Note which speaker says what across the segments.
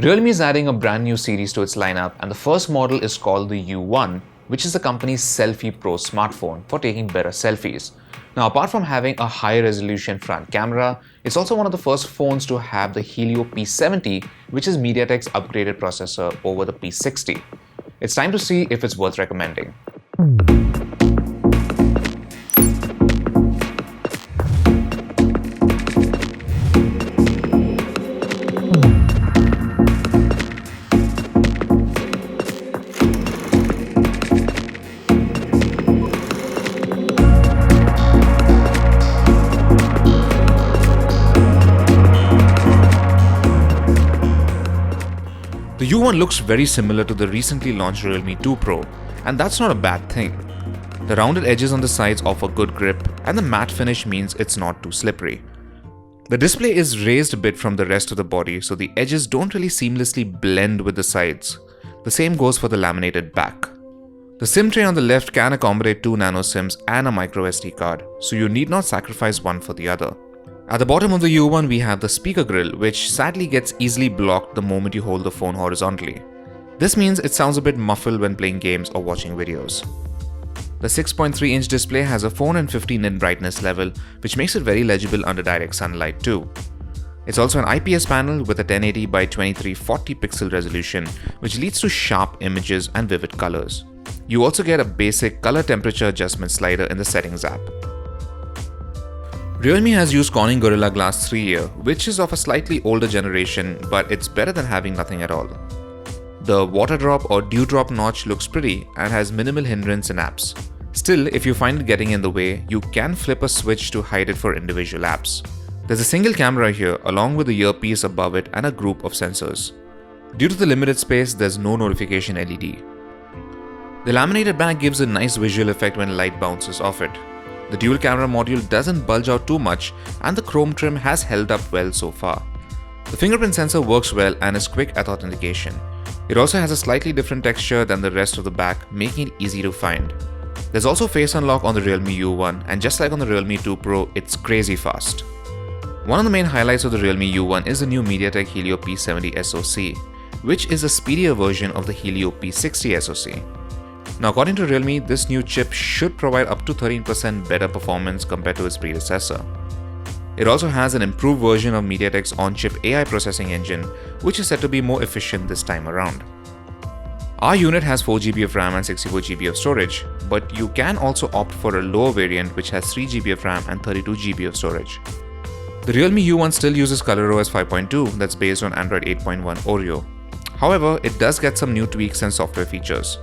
Speaker 1: Realme is adding a brand new series to its lineup, and the first model is called the U1, which is the company's Selfie Pro smartphone for taking better selfies. Now, apart from having a high resolution front camera, it's also one of the first phones to have the Helio P70, which is MediaTek's upgraded processor over the P60. It's time to see if it's worth recommending. The U1 looks very similar to the recently launched Realme 2 Pro, and that's not a bad thing. The rounded edges on the sides offer good grip, and the matte finish means it's not too slippery. The display is raised a bit from the rest of the body, so the edges don't really seamlessly blend with the sides. The same goes for the laminated back. The SIM tray on the left can accommodate 2 nano SIMs and a micro SD card, so you need not sacrifice one for the other. At the bottom of the U1 we have the speaker grill, which sadly gets easily blocked the moment you hold the phone horizontally. This means it sounds a bit muffled when playing games or watching videos. The 6.3-inch display has a 450 nit brightness level, which makes it very legible under direct sunlight too. It's also an IPS panel with a 1080 by 2340 pixel resolution, which leads to sharp images and vivid colors. You also get a basic color temperature adjustment slider in the settings app. Realme has used Corning Gorilla Glass 3 here, which is of a slightly older generation, but it's better than having nothing at all. The water drop or dewdrop notch looks pretty and has minimal hindrance in apps. Still, if you find it getting in the way, you can flip a switch to hide it for individual apps. There's a single camera here along with the earpiece above it and a group of sensors. Due to the limited space, there's no notification LED. The laminated back gives a nice visual effect when light bounces off it. The dual camera module doesn't bulge out too much, and the chrome trim has held up well so far. The fingerprint sensor works well and is quick at authentication. It also has a slightly different texture than the rest of the back, making it easy to find. There's also face unlock on the Realme U1, and just like on the Realme 2 Pro, it's crazy fast. One of the main highlights of the Realme U1 is the new MediaTek Helio P70 SoC, which is a speedier version of the Helio P60 SoC. Now, according to Realme, this new chip should provide up to 13% better performance compared to its predecessor. It also has an improved version of MediaTek's on-chip AI processing engine, which is said to be more efficient this time around. Our unit has 4GB of RAM and 64GB of storage, but you can also opt for a lower variant which has 3GB of RAM and 32GB of storage. The Realme U1 still uses ColorOS 5.2 that's based on Android 8.1 Oreo. However, it does get some new tweaks and software features.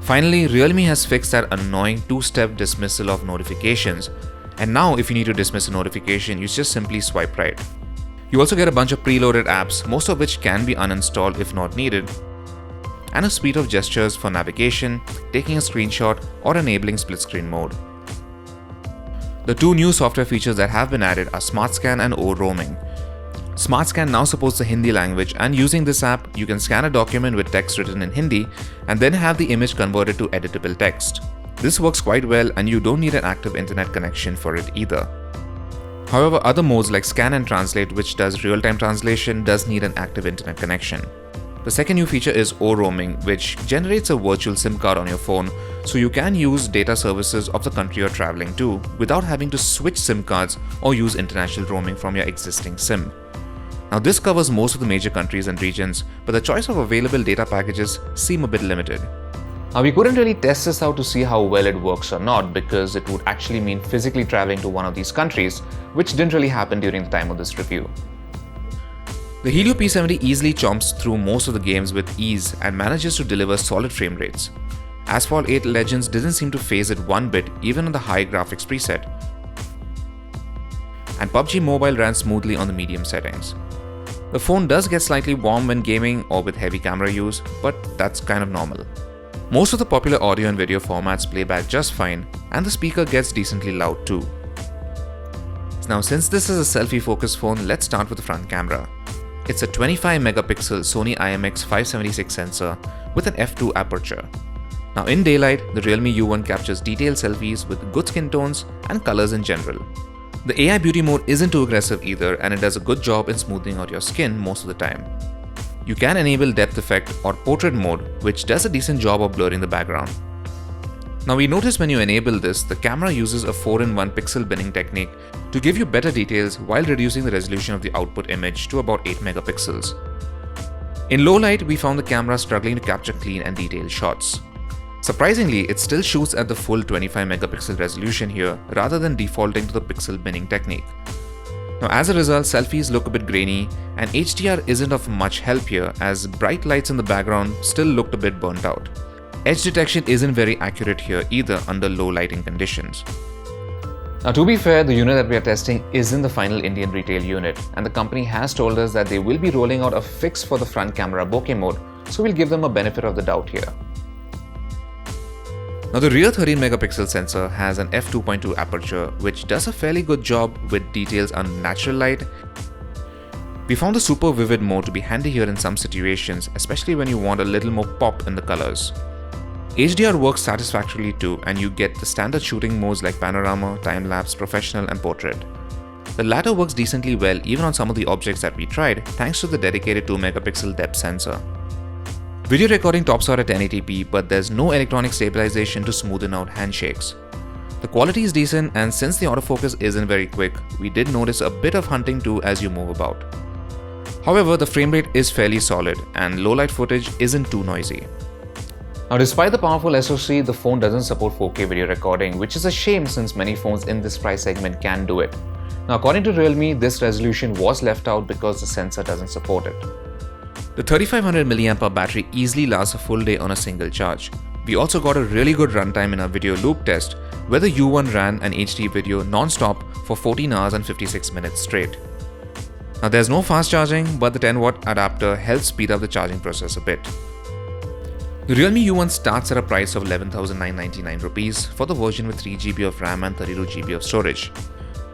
Speaker 1: Finally, Realme has fixed that annoying two-step dismissal of notifications, and now if you need to dismiss a notification, you just simply swipe right. You also get a bunch of preloaded apps, most of which can be uninstalled if not needed, and a suite of gestures for navigation, taking a screenshot, or enabling split screen mode. The two new software features that have been added are Smart Scan and O-Roaming. Smart Scan now supports the Hindi language, and using this app, you can scan a document with text written in Hindi and then have the image converted to editable text. This works quite well, and you don't need an active internet connection for it either. However, other modes like Scan and Translate, which does real-time translation, does need an active internet connection. The second new feature is O-Roaming, which generates a virtual SIM card on your phone, so you can use data services of the country you're traveling to without having to switch SIM cards or use international roaming from your existing SIM. Now, this covers most of the major countries and regions, but the choice of available data packages seem a bit limited. Now, we couldn't really test this out to see how well it works or not, because it would actually mean physically traveling to one of these countries, which didn't really happen during the time of this review. The Helio P70 easily chomps through most of the games with ease and manages to deliver solid frame rates. Asphalt 8 Legends didn't seem to phase it one bit even on the high graphics preset. And PUBG Mobile ran smoothly on the medium settings. The phone does get slightly warm when gaming or with heavy camera use, but that's kind of normal. Most of the popular audio and video formats play back just fine, and the speaker gets decently loud too. Now, since this is a selfie-focused phone, let's start with the front camera. It's a 25-megapixel Sony IMX576 sensor with an f2 aperture. Now, in daylight, the Realme U1 captures detailed selfies with good skin tones and colors in general. The AI beauty mode isn't too aggressive either, and it does a good job in smoothing out your skin most of the time. You can enable depth effect or portrait mode, which does a decent job of blurring the background. Now we notice when you enable this, the camera uses a 4-in-1 pixel binning technique to give you better details while reducing the resolution of the output image to about 8 megapixels. In low light, we found the camera struggling to capture clean and detailed shots. Surprisingly, it still shoots at the full 25 megapixel resolution here rather than defaulting to the pixel binning technique. Now as a result, selfies look a bit grainy and HDR isn't of much help here as bright lights in the background still looked a bit burnt out. Edge detection isn't very accurate here either under low lighting conditions. Now to be fair, the unit that we are testing isn't the final Indian retail unit, and the company has told us that they will be rolling out a fix for the front camera bokeh mode, so we'll give them a benefit of the doubt here. Now the rear 13 megapixel sensor has an f2.2 aperture which does a fairly good job with details on natural light. We found the super vivid mode to be handy here in some situations, especially when you want a little more pop in the colors. HDR works satisfactorily too, and you get the standard shooting modes like panorama, time-lapse, professional and portrait. The latter works decently well even on some of the objects that we tried thanks to the dedicated 2 megapixel depth sensor. Video recording tops out at 1080p, but there's no electronic stabilization to smoothen out handshakes. The quality is decent, and since the autofocus isn't very quick, we did notice a bit of hunting too as you move about. However, the frame rate is fairly solid and low light footage isn't too noisy. Now despite the powerful SoC, the phone doesn't support 4K video recording, which is a shame since many phones in this price segment can do it. Now according to Realme, this resolution was left out because the sensor doesn't support it. The 3500 mAh battery easily lasts a full day on a single charge. We also got a really good runtime in our video loop test, where the U1 ran an HD video non-stop for 14 hours and 56 minutes straight. Now there's no fast charging, but the 10-watt adapter helps speed up the charging process a bit. The Realme U1 starts at a price of 11,999 rupees for the version with 3GB of RAM and 32GB of storage.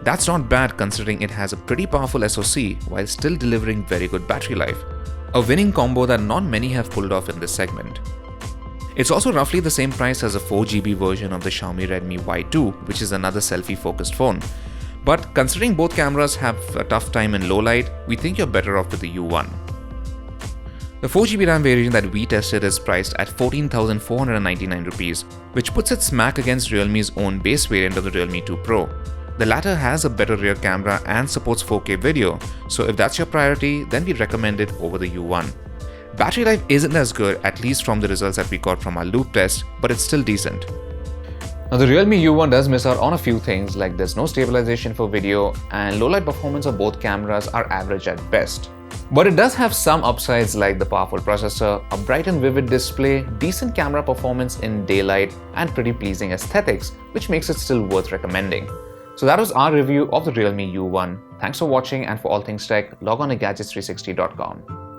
Speaker 1: That's not bad considering it has a pretty powerful SoC while still delivering very good battery life. A winning combo that not many have pulled off in this segment. It's also roughly the same price as a 4GB version of the Xiaomi Redmi Y2, which is another selfie-focused phone. But considering both cameras have a tough time in low light, we think you're better off with the U1. The 4GB RAM variant that we tested is priced at 14,499 rupees, which puts it smack against Realme's own base variant of the Realme 2 Pro. The latter has a better rear camera and supports 4K video, so if that's your priority, then we recommend it over the U1. Battery life isn't as good, at least from the results that we got from our loop test, but it's still decent. Now the Realme U1 does miss out on a few things, like there's no stabilization for video and low light performance of both cameras are average at best. But it does have some upsides like the powerful processor, a bright and vivid display, decent camera performance in daylight, and pretty pleasing aesthetics, which makes it still worth recommending. So that was our review of the Realme U1. Thanks for watching, and for all things tech, log on to gadgets360.com.